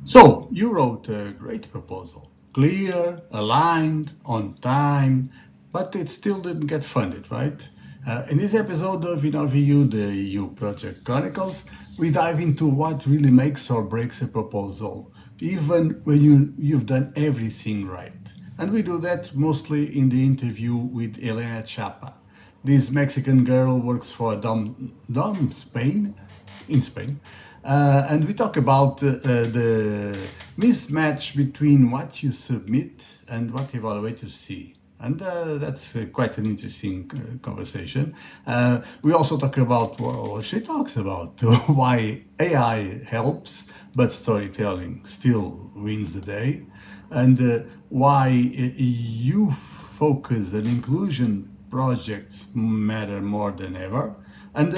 So you wrote a great proposal, clear, aligned, on time, but it still didn't get funded, right? In this episode of InnovEU, the EU Project Chronicles, we dive into what really makes or breaks a proposal, even when you've done everything right. And we do that mostly in the interview with Elena Chapa. This Mexican girl works for Dom Spain, in Spain, and we talk about the mismatch between what you submit and what evaluators see. And that's quite an interesting conversation. We also talk about, well, she talks about why AI helps, but storytelling still wins the day, and why youth focus and inclusion projects matter more than ever, and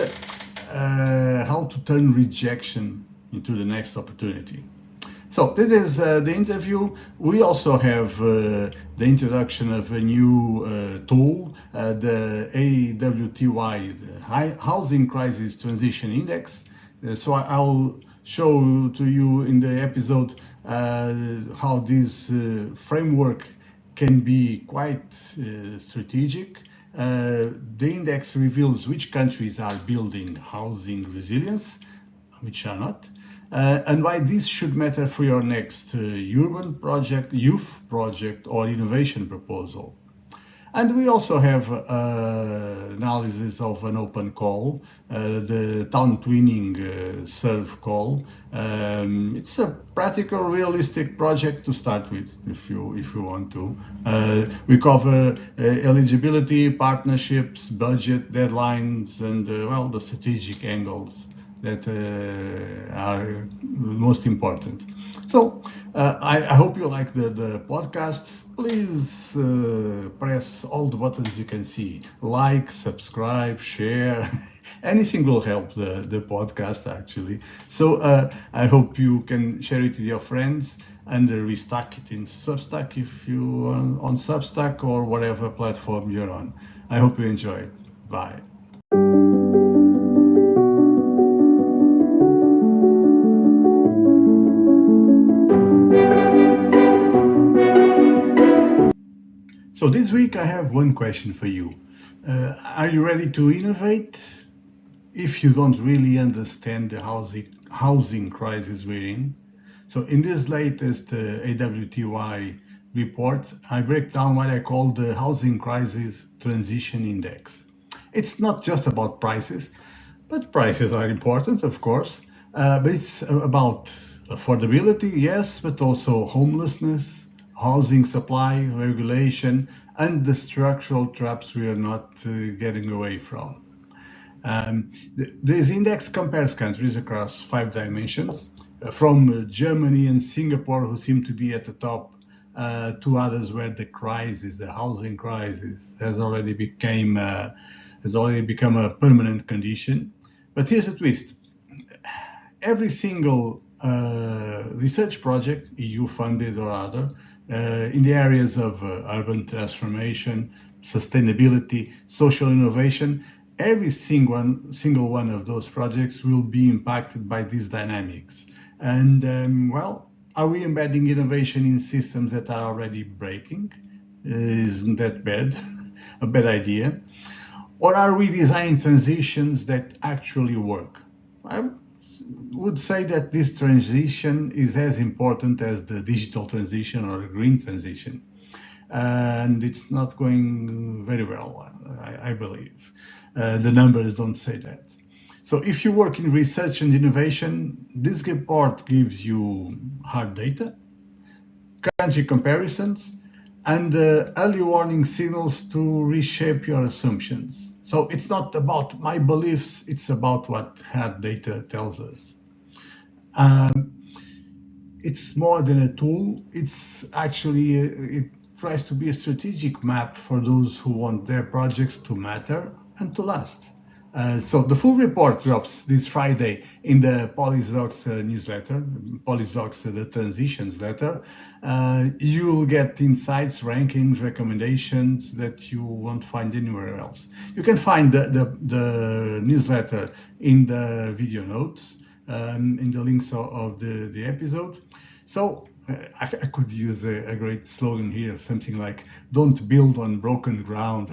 how to turn rejection into the next opportunity. So this is the interview. We also have the introduction of a new tool, the AWTY, the Housing Crisis Transition Index. So I'll show to you in the episode how this framework can be quite strategic. The index reveals which countries are building housing resilience, which are not, and why this should matter for your next urban project, youth project, or innovation proposal. And we also have analysis of an open call, the town twinning serve call. It's a practical, realistic project to start with, if you want to. We cover eligibility, partnerships, budget, deadlines, and well, the strategic angles that are most important. So I hope you like the podcast. Please press all the buttons you can see. Like, subscribe, share. Anything will help the podcast, actually. So I hope you can share it with your friends and restock it in Substack if you are on Substack or whatever platform you're on. I hope you enjoy it. Bye. So this week I have one question for you. Are you ready to innovate? If you don't really understand the housing crisis we're in. So in this latest AWTY report, I break down what I call the Housing Crisis Transition Index. It's not just about prices, but prices are important, of course. But it's about affordability, yes, but also homelessness, housing supply, regulation, and the structural traps we are not getting away from. This index compares countries across 5 dimensions, from Germany and Singapore, who seem to be at the top, to others where the crisis, the housing crisis, has already become a permanent condition. But here's a twist: every single research project, EU funded or other, in the areas of urban transformation, sustainability, social innovation, every single one of those projects will be impacted by these dynamics. And well, are we embedding innovation in systems that are already breaking? Isn't that bad? A bad idea? Or are we designing transitions that actually work? I would say that this transition is as important as the digital transition or the green transition. And it's not going very well, I believe. The numbers don't say that. So if you work in research and innovation, this report gives you hard data, country comparisons, and early warning signals to reshape your assumptions. So it's not about my beliefs, it's about what hard data tells us. It's more than a tool, it's actually, it tries to be a strategic map for those who want their projects to matter and to last. So the full report drops this Friday in the PolisDocs newsletter, PolisDocs the transitions letter. You'll get insights, rankings, recommendations that you won't find anywhere else. You can find the newsletter in the video notes, in the links of the episode. So I could use a great slogan here, something like "Don't build on broken ground,"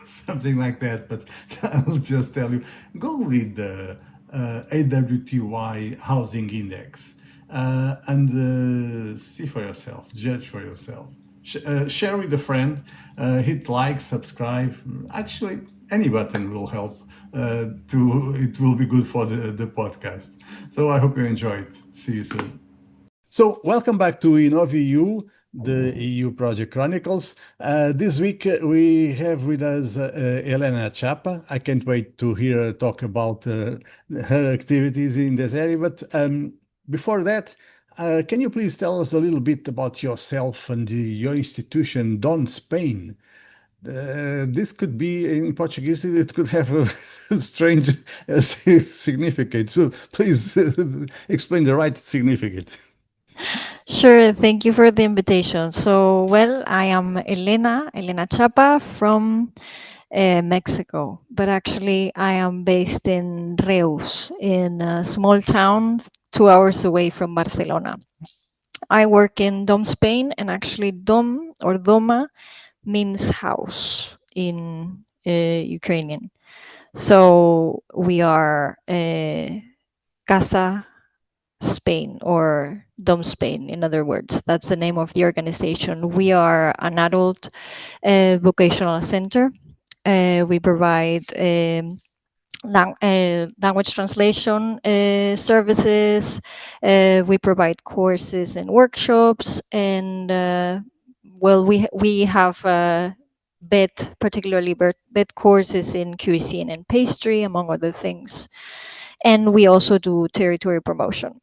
something like that. But I'll just tell you, go read the AWTY housing index and see for yourself, judge for yourself. Share with a friend, hit like, subscribe. Actually, any button will help. It will be good for the podcast. So I hope you enjoy it. See you soon. So, welcome back to InnovEU, the EU Project Chronicles. This week we have with us Elena Chapa. I can't wait to hear her talk about her activities in this area. But before that, can you please tell us a little bit about yourself and your institution, Don Spain? This could be in Portuguese, it could have a strange significance. So please explain the right significance. Sure, thank you for the invitation. So, well, I am Elena Chapa from Mexico, but actually I am based in Reus, in a small town 2 hours away from Barcelona. I work in Dom Spain, and actually Dom or Doma means house in Ukrainian. So we are Casa Spain or Dom Spain, in other words. That's the name of the organization. We are an adult vocational center. We provide language translation services. We provide courses and workshops, and well, we have bed, particularly bed courses in cuisine and pastry, among other things. And we also do territory promotion.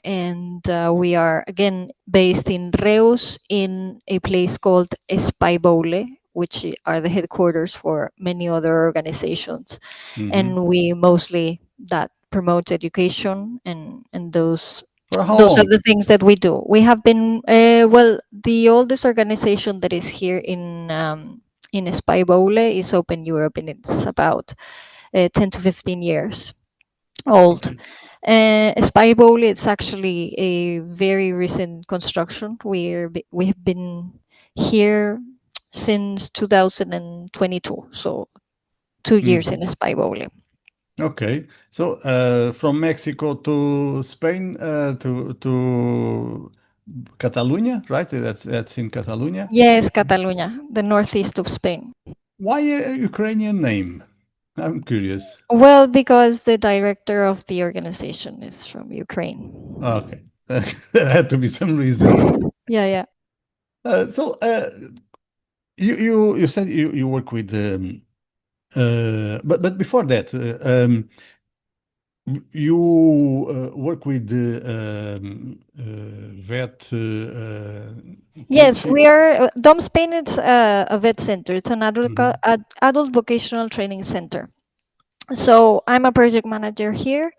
And we are again based in Reus, in a place called Espaibole, which are the headquarters for many other organizations. Mm-hmm. And we mostly that promote education, and For how those are long? the things that we do. We have been well, the oldest organization that is here in Espaibole is Open Europe, and it's about 10 to 15 years old. Okay. Spy Bowl, it's actually a very recent construction. We have been here since 2022, so 2 years Mm-hmm. in Spy Bowl. Okay. So from Mexico to Spain to Catalonia, right? That's in Catalonia. Yes, Catalonia, the northeast of Spain. Why a Ukrainian name? I'm curious. Well, because the director of the organization is from Ukraine. Okay. There had to be some reason. Yeah, yeah. So you said you work with but before that you work with vet Yes, kids. we are. Dom Spain is a vet center. It's an Mhm. adult vocational training center. So I'm a project manager here,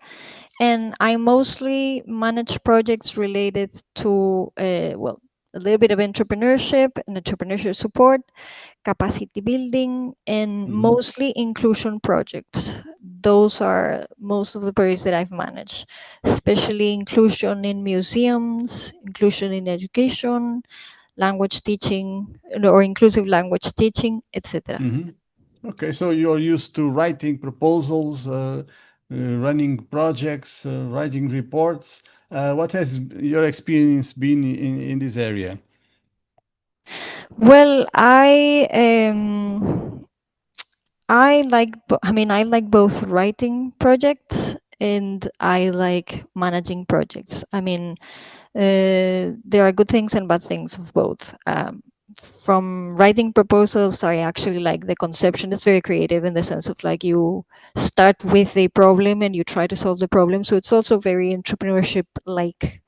and I mostly manage projects related to, well, a little bit of entrepreneurship and entrepreneurship support, capacity building, and Mhm. mostly inclusion projects. Those are most of the projects that I've managed, especially inclusion in museums, inclusion in education, language teaching, or inclusive language teaching, etc. Mhm. Okay, so you're used to writing proposals, running projects, writing reports. What has your experience been in this area? Well, I like both writing projects and I like managing projects. I mean, there are good things and bad things of both. From writing proposals, I actually like the conception. It's very creative in the sense of like you start with a problem and you try to solve the problem. So it's also very entrepreneurship like.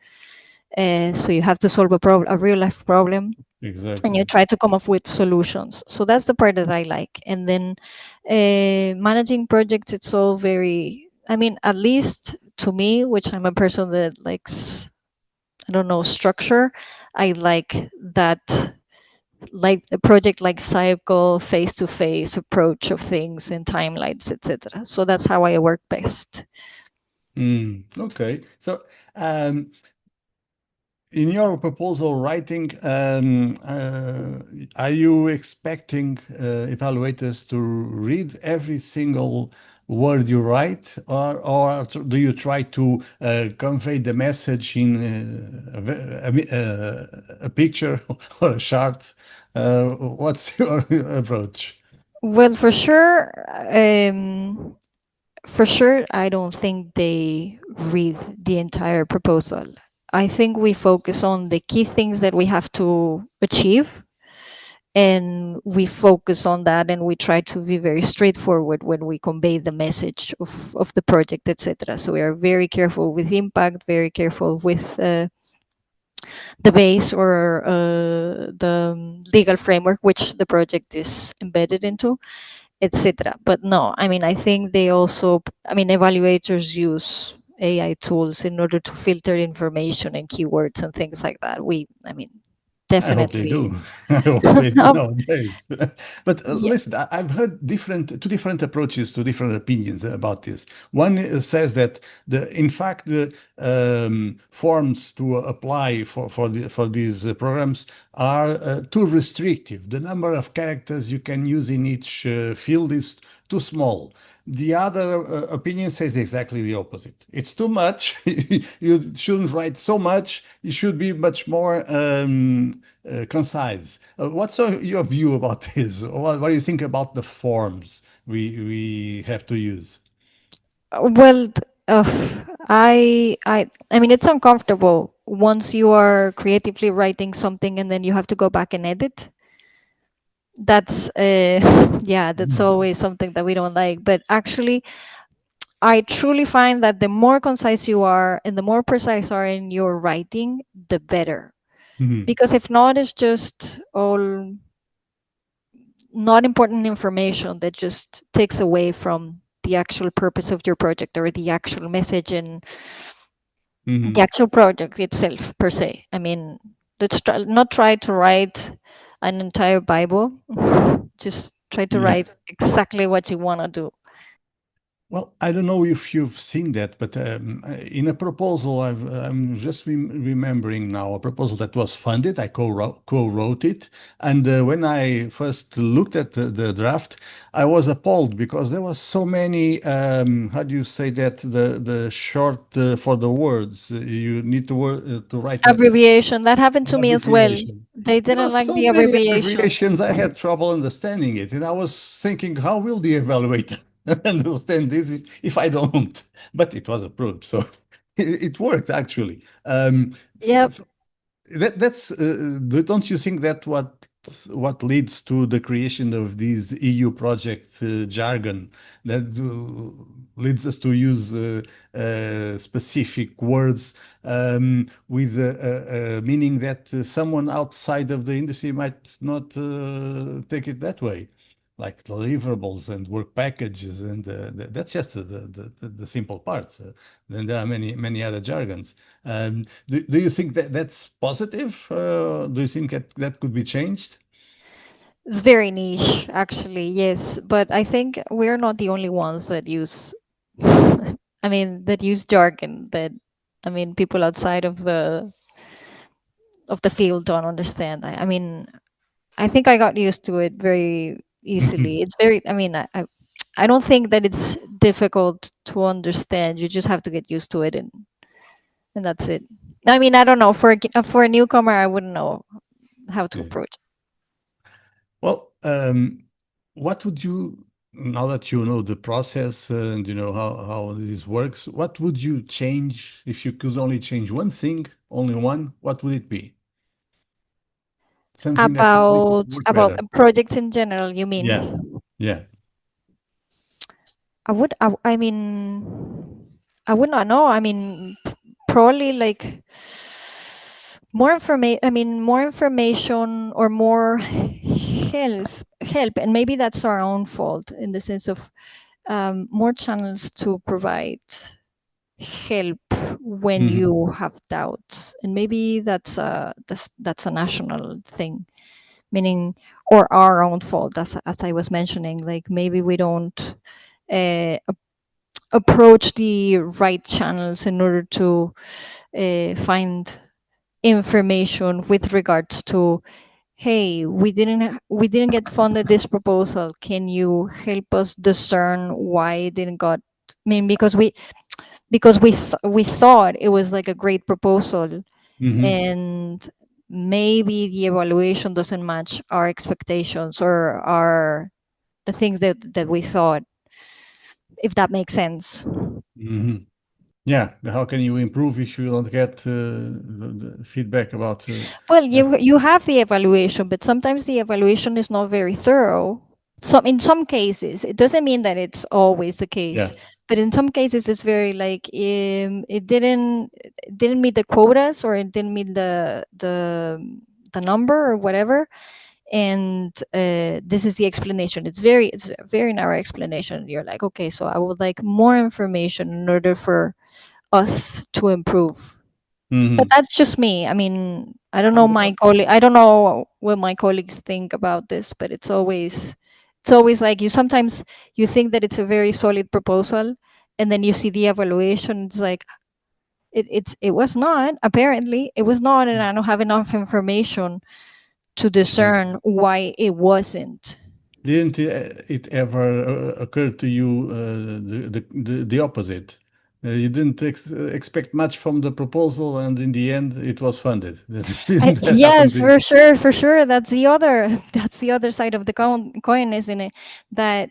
So you have to solve a real life problem, and you Exactly. try to come up with solutions. So that's the part that I like. And then managing projects, it's all very, I mean, at least to me, which I'm a person that likes, I don't know, structure. I like that, like the project life cycle, face to face approach of things and timelines, etc. So that's how I work best. Okay. So um, In your proposal writing, are you expecting evaluators to read every single word you write, or do you try to convey the message in a picture or a chart? What's your approach? Well, for sure, I don't think they read the entire proposal. I think we focus on the key things that we have to achieve, and we focus on that, and we try to be very straightforward when we convey the message of the project, etc. So we are very careful with impact, very careful with the base or the legal framework which the project is embedded into, etc. But no, I mean, I think they also, I mean, evaluators use AI tools in order to filter information and keywords and things like that. I mean, I hope they definitely. do. I hope they do Um, nowadays. But yeah, listen, I've heard two different approaches to different opinions about this. One says that in fact, the forms to apply for these programs are too restrictive. The number of characters you can use in each field is too small. The other opinion says exactly the opposite. It's too much. You shouldn't write so much. You should be much more concise. What's your view about this? What do you think about the forms we have to use? well, I mean, it's uncomfortable once you are creatively writing something and then you have to go back and edit. That's yeah, that's always something that we don't like. But actually, I truly find that the more concise you are and the more precise are in your writing, the better. Mhm. Because if not, it's just all not important information that just takes away from the actual purpose of your project or the actual message and the Mhm. actual project itself per se. I mean, not try to write an entire Bible. Just try to Yeah. write exactly what you want to do. Well, I don't know if you've seen that, but in a proposal, I'm just remembering now a proposal that was funded. I co-wrote it. And when I first looked at the draft, I was appalled because there was so many, how do you say that, the short for the words. You need to write Abbreviation. That happened to an me as well. abbreviation. They There are didn't like so the many abbreviation. abbreviations, I had trouble understanding it. And I was thinking, how will the evaluator understand this if I don't? But it was approved. So it worked actually. Yep. So that's don't you think that what leads to the creation of these EU project jargon that leads us to use specific words with meaning that someone outside of the industry might not take it that way, like deliverables and work packages, and that's just the simple parts. Then there are many other jargons. Do you think that that's positive? Do you think that could be changed? It's very niche, actually, yes. But I think we're not the only ones that use, I mean, that use jargon that, I mean, people outside of the field don't understand. I mean, I think I got used to it very easily. It's very, I mean, I don't think that it's difficult to understand. You just have to get used to it, and that's it. I mean, I don't know. For a newcomer, I wouldn't know how to Yeah. approach. Well, what would you, now that you know the process and you know how this works, what would you change if you could only change one thing, only one? What would it be? Something that would make it work About better. projects in general, you Yeah, mean? yeah. I mean, I would not know. I mean, probably like more information. I mean, more information or more help, and maybe that's our own fault in the sense of more channels to provide help when Hmm. you have doubts, and maybe that's a national thing, meaning or our own fault, as I was mentioning. Like maybe we don't uh, approach the right channels in order to find information with regards to, hey, we didn't get funded this proposal, can you help us discern why it didn't got, I mean, because we thought it was like a great proposal, Hmm. and maybe the evaluation doesn't match our expectations or our the things that we thought, if that makes sense. Hmm. Yeah, how can you improve if you don't get the feedback about? Well, Yes. you have the evaluation, but sometimes the evaluation is not very thorough. In some cases, it doesn't mean that it's always the case, Yeah. but in some cases, it's very like, it didn't meet the quotas, or it didn't meet the number or whatever, and this is the explanation. It's a very narrow explanation. You're like, okay, so I would like more information in order for us to improve. But Hmm. that's just me. I mean, I don't know what my colleagues think about this, but it's always like, you think that it's a very solid proposal, and then you see the evaluation, it's like, it was not, apparently it was not, and I don't have enough information to Yeah. discern why it wasn't. Didn't it ever occur to you the opposite? You didn't expect much from the proposal, and in the end, it was funded. Didn't that happen Yes, to you? for sure. That's the other that's the other side of the coin, isn't it? That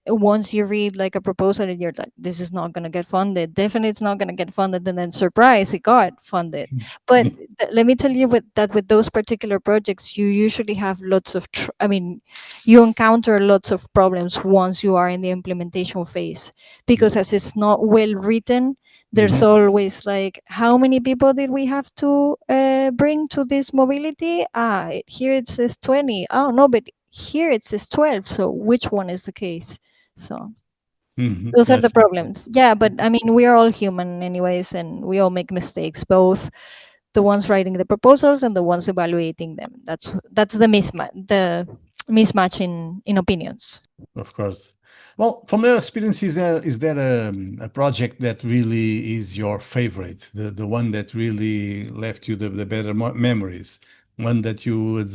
once you read like a proposal and you're like, this is not going to get funded. Definitely, it's not going to get funded, and then surprise, it got funded. But let me tell you, with those particular projects, you usually have lots of. I mean, you encounter lots of problems once you are in the implementation phase, because as it's not well written, there's Mhm. always like, how many people did we have to bring to this mobility? Here it says 20. Oh no, but here it says 12, so which one is the case? So Mhm. those are the Yes. problems. Yeah, but I mean, we are all human anyways, and we all make mistakes, both the ones writing the proposals and the ones evaluating them. That's the mismatch in opinions. Of course. Well, from your experience, is there a project that really is your favorite, the one that really left you the better memories, one that you would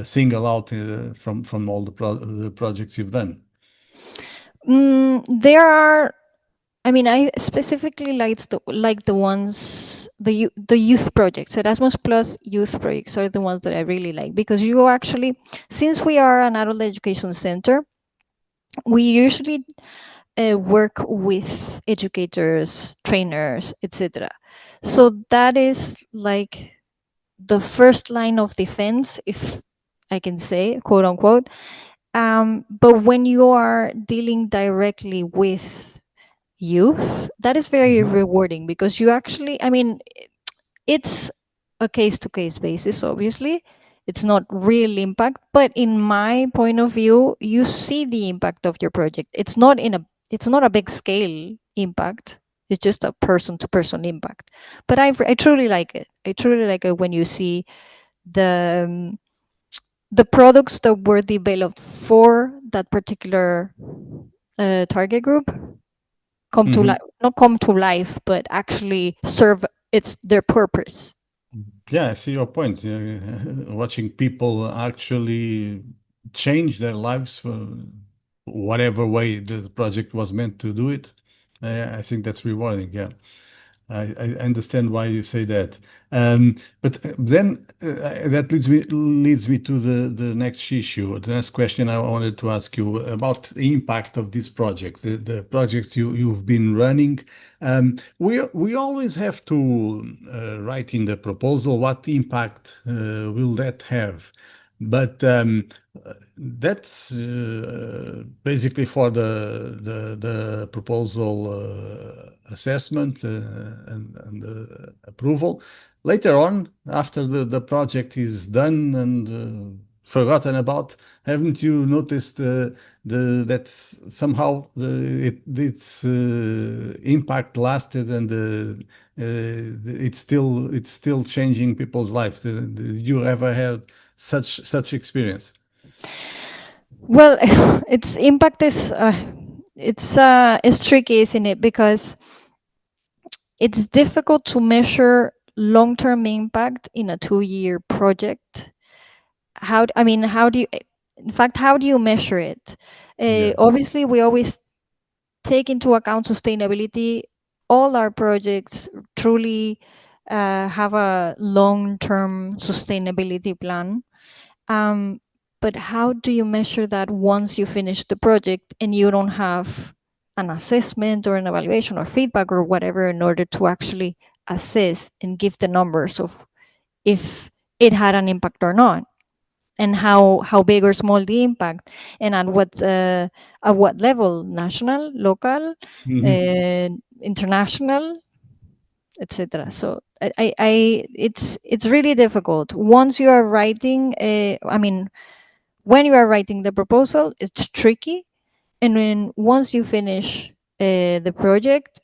single out from all the projects you've done? There are, I mean, I specifically like the ones, the youth projects. Erasmus Plus youth projects are the ones that I really like, because you actually, since we are an adult education center, we usually work with educators, trainers, etc. So that is like the first line of defense, if I can say, quote unquote. But when you are dealing directly with youth, that is very Mhm. rewarding, because you actually, I mean, it's a case to case basis, obviously. It's not real impact, but in my point of view, you see the impact of your project. It's not a big scale impact. It's just a person to person impact. But I truly like it. I truly like it when you see the the products that were developed for that particular target group come to life, Mhm. not come to life, but actually serve their purpose. Yeah, I see your point. Watching people actually change their lives, whatever way the project was meant to do it, I think that's rewarding. Yeah. I understand why you say that. But then that leads me to the next issue. The next question I wanted to ask you about the impact of this project, the projects you've been running. We always have to write in the proposal what impact will that have. But that's basically for the proposal assessment and approval. Later on, after the project is done and forgotten about, haven't you noticed that somehow its impact lasted and it's still changing people's lives? Did you ever had such experience? Well, its impact is tricky, isn't it? Because it's difficult to measure long-term impact in a 2-year project? How do you, in fact, how do you measure it? Yeah. Obviously, we always take into account sustainability. All our projects truly have a long-term sustainability plan. Um, but how do you measure that once you finish the project and you don't have an assessment or an evaluation or feedback or whatever in order to actually assess and give the numbers of if it had an impact or not, and how big or small the impact, and at what level, national, local, Hmm. international, etc. So it's really difficult once you are writing when you are writing the proposal. It's tricky, and then once you finish the project,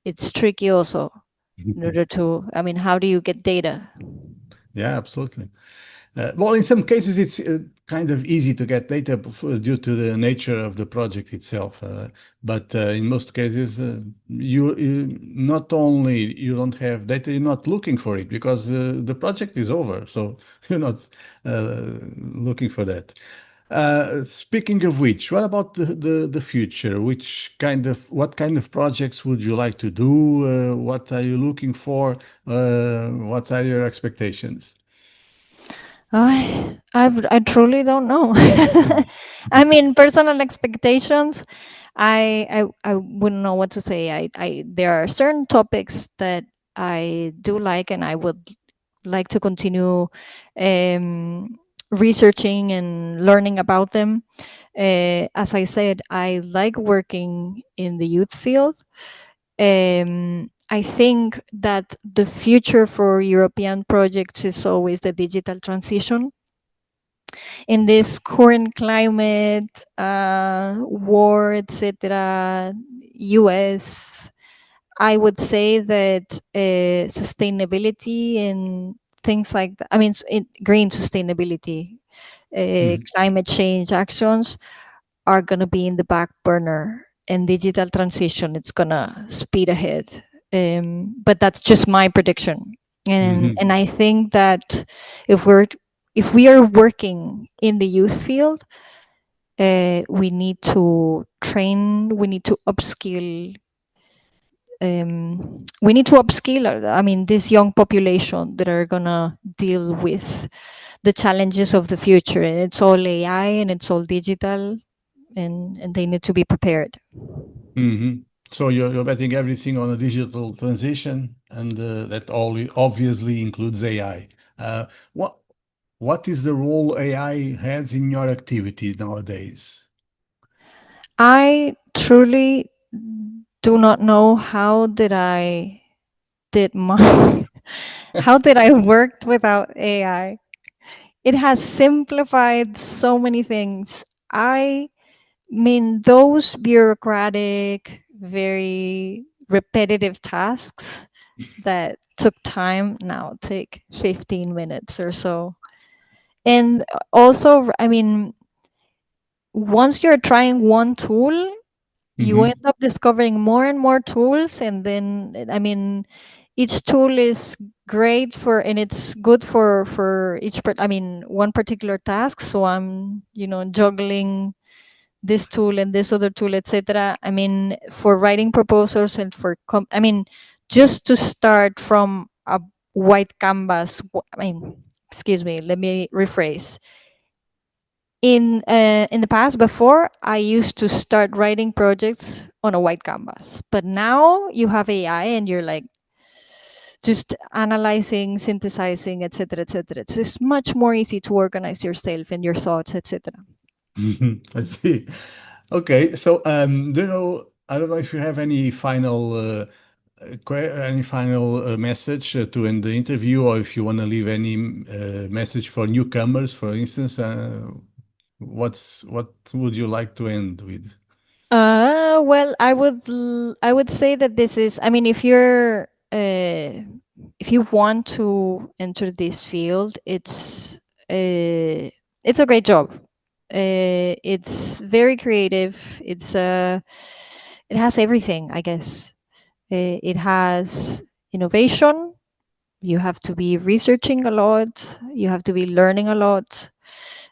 it's tricky also, in order to, how do you get data? Yeah, absolutely. Well, in some cases, it's kind of easy to get data due to the nature of the project itself. But in most cases, you not only you don't have data, you're not looking for it because the project is over. So you're not looking for that. Speaking of which, what about the future? What kind of projects would you like to do? What are you looking for? What are your expectations? I truly don't know. Personal expectations. I wouldn't know what to say. There are certain topics that I do like, and I would like to continue um, researching and learning about them. As I said, I like working in the youth field. I think that the future for European projects is always the digital transition. In this current climate, war, etc., US, I would say that sustainability and things like that, green sustainability, Mhm. climate change actions are going to be in the back burner, and digital transition, it's going to speed ahead. But that's just my prediction. Mhm. And I think that if we're if we are working in the youth field, we need to train, we need to upskill this young population that are gonna deal with the challenges of the future, and it's all AI and it's all digital, and they need to be prepared. Mhm. So you're betting everything on a digital transition, and that all obviously includes AI. Uh, what what is the role AI has in your activity nowadays? I truly do not know did my how did I worked without AI. It has simplified so many things. I those bureaucratic, very repetitive tasks that took time now take 15 minutes or so. And also, once you're trying one tool, you Hmm. end up discovering more and more tools, and then each tool is great for, and it's good for one particular task. So I'm juggling this tool and this other tool, etc. For writing proposals and just to start from a white canvas. Excuse me, let me rephrase. In the past, before, I used to start writing projects on a white canvas, but now you have AI and you're like just analyzing, synthesizing, etc., etc. It's just much more easy to organize yourself and your thoughts, etc. I see. Okay, so do you know? I don't know if you have any final message to end the interview, or if you want to leave any message for newcomers, for instance. What would you like to end with? Well, I would say that this is. If you want to enter this field, it's a great job. It's very creative. It has everything, I guess. It has innovation. You have to be researching a lot. You have to be learning a lot.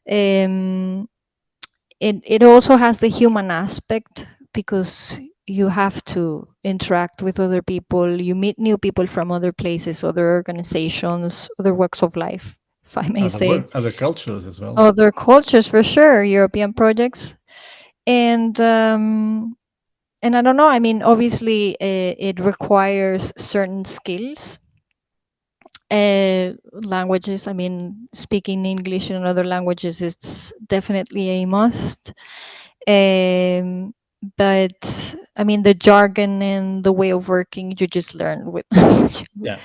It also has the human aspect because you have to interact with other people. You meet new people from other places, other organizations, other walks of life, if I may say. Other cultures as well. Other cultures, for sure, European projects. And I don't know, I mean, obviously, it requires certain skills, languages. I mean, speaking English and other languages, it's definitely a must. Um, but I mean, the jargon and the way of working, you just learn with Yeah,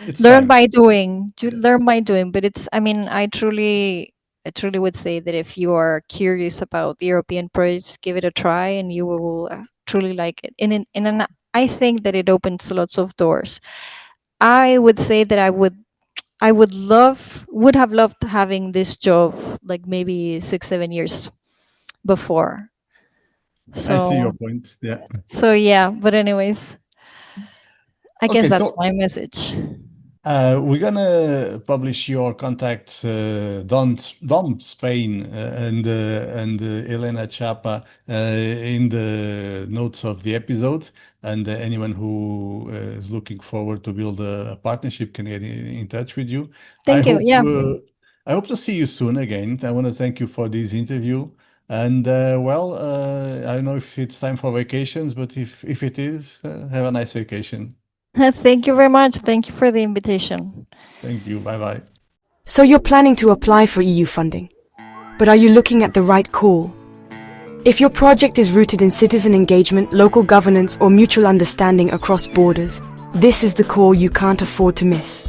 it's learn time. by doing. You Yeah. learn by doing. But it's, I mean, I truly would say that if you are curious about European projects, give it a try, and you will truly like it. And I think that it opens lots of doors. I would say that I would have loved having this job like maybe 6 7 years before. I see your So point. Yeah. yeah, but anyways, I guess Okay, that's so my message. we're gonna publish your contacts, Dom Spain and Elena Chapa in the notes of the episode, and anyone who is looking forward to build a partnership can get in touch with you. I Thank you. hope Yeah. I hope to see you soon again. I want to thank you for this interview. And I don't know if it's time for vacations, but if it is, have a nice vacation. Thank you very much. Thank you for the invitation. Thank you. Bye bye. So you're planning to apply for EU funding, but are you looking at the right call? If your project is rooted in citizen engagement, local governance, or mutual understanding across borders, this is the call you can't afford to miss.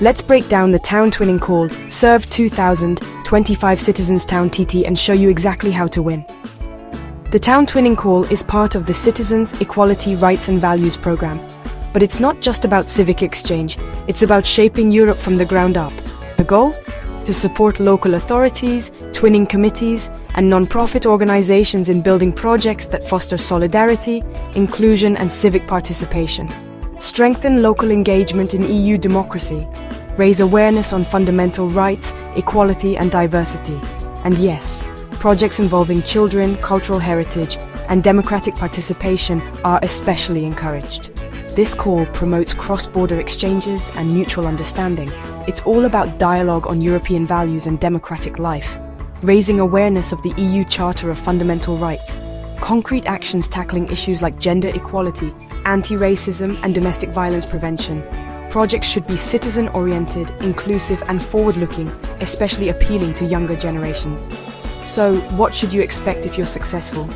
Let's break down the town twinning call, Serve 2000, 25 Citizens Town TT, and show you exactly how to win. The town twinning call is part of the Citizens, Equality, Rights and Values program. But it's not just about civic exchange, it's about shaping Europe from the ground up. The goal? To support local authorities, twinning committees, and non-profit organizations in building projects that foster solidarity, inclusion and civic participation. Strengthen local engagement in EU democracy. Raise awareness on fundamental rights, equality and diversity. And yes, projects involving children, cultural heritage, and democratic participation are especially encouraged. This call promotes cross-border exchanges and mutual understanding. It's all about dialogue on European values and democratic life, raising awareness of the EU Charter of Fundamental Rights, concrete actions tackling issues like gender equality, anti-racism and domestic violence prevention. Projects should be citizen-oriented, inclusive and forward-looking, especially appealing to younger generations. So, what should you expect if you're successful?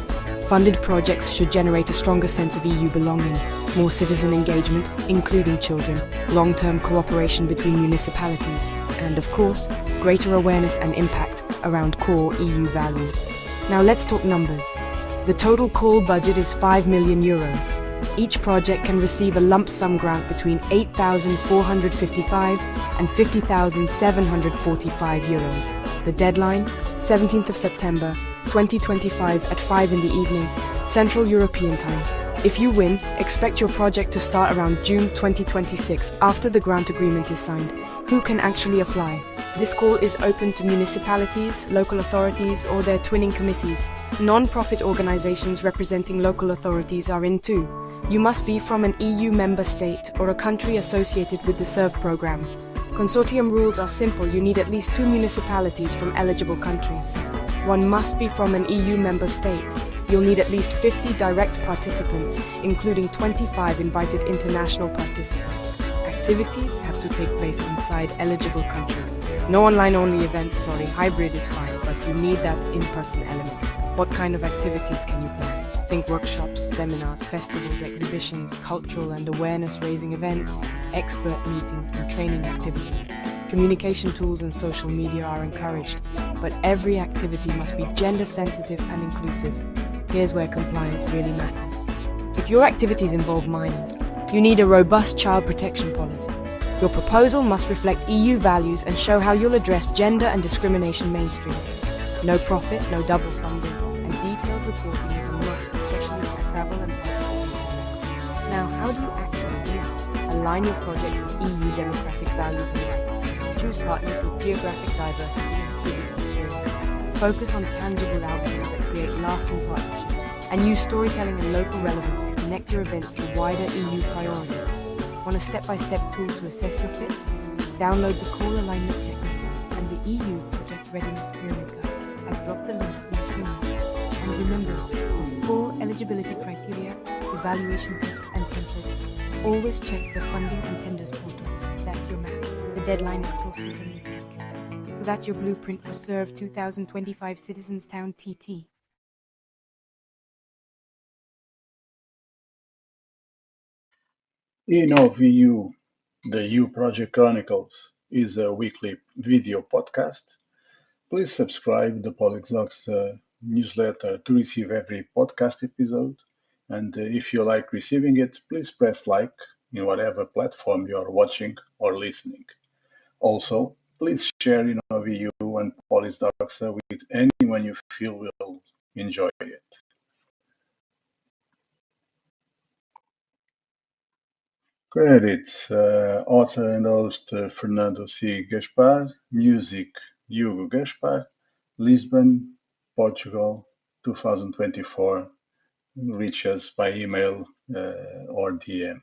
Funded projects should generate a stronger sense of EU belonging, more citizen engagement, including children, long-term cooperation between municipalities, and of course, greater awareness and impact around core EU values. Now let's talk numbers. The total call budget is €5 million. Each project can receive a lump sum grant between €8,455 and €50,745. The deadline, 17th of September, 2025 at 5 in the evening, Central European Time. If you win, expect your project to start around June 2026 after the grant agreement is signed. Who can actually apply? This call is open to municipalities, local authorities or their twinning committees. Non-profit organizations representing local authorities are in too. You must be from an EU member state or a country associated with the SERVE program. Consortium rules are simple. You need at least 2 municipalities from eligible countries. One must be from an EU member state. You'll need at least 50 direct participants, including 25 invited international participants. Activities have to take place inside eligible countries. No online-only events, hybrid is fine, but you need that in-person element. What kind of activities can you plan? Think workshops, seminars, festivals, exhibitions, cultural and awareness-raising events, expert meetings and training activities. Communication tools and social media are encouraged, but every activity must be gender-sensitive and inclusive. Here's where compliance really matters. If your activities involve minors, you need a robust child protection policy. Your proposal must reflect EU values and show how you'll address gender and discrimination mainstream. No profit, no double funding, and detailed reporting is a must, especially for travel and participation. Now, how do you actually do this? Align your project with EU democratic values and rights. Choose partners with geographic diversity and civic experience. Focus on tangible outcomes that create lasting partnerships. And use storytelling and local relevance to connect your events to wider EU priorities. Want a step-by-step tool to assess your fit? Download the Core Alignment Checklist and the EU Project Readiness Pyramid Guide. I've dropped the links in the show notes. And remember, for full eligibility criteria, evaluation tips and templates, always check the Funding and Tenders portal. That's your map. The deadline is closer than you think. So that's your blueprint for Serve 2025 Citizens Town TT. InnovEU, the EU Project Chronicles, is a weekly video podcast. Please subscribe to the Polyxox newsletter to receive every podcast episode. And if you like receiving it, please press like in whatever platform you are watching or listening. Also, please share InnovEU and Polyxox with anyone you feel will enjoy it. Credits: author and host Fernando C. Gaspar, music Hugo Gaspar, Lisbon, Portugal, 2024. Reach us by email or DM.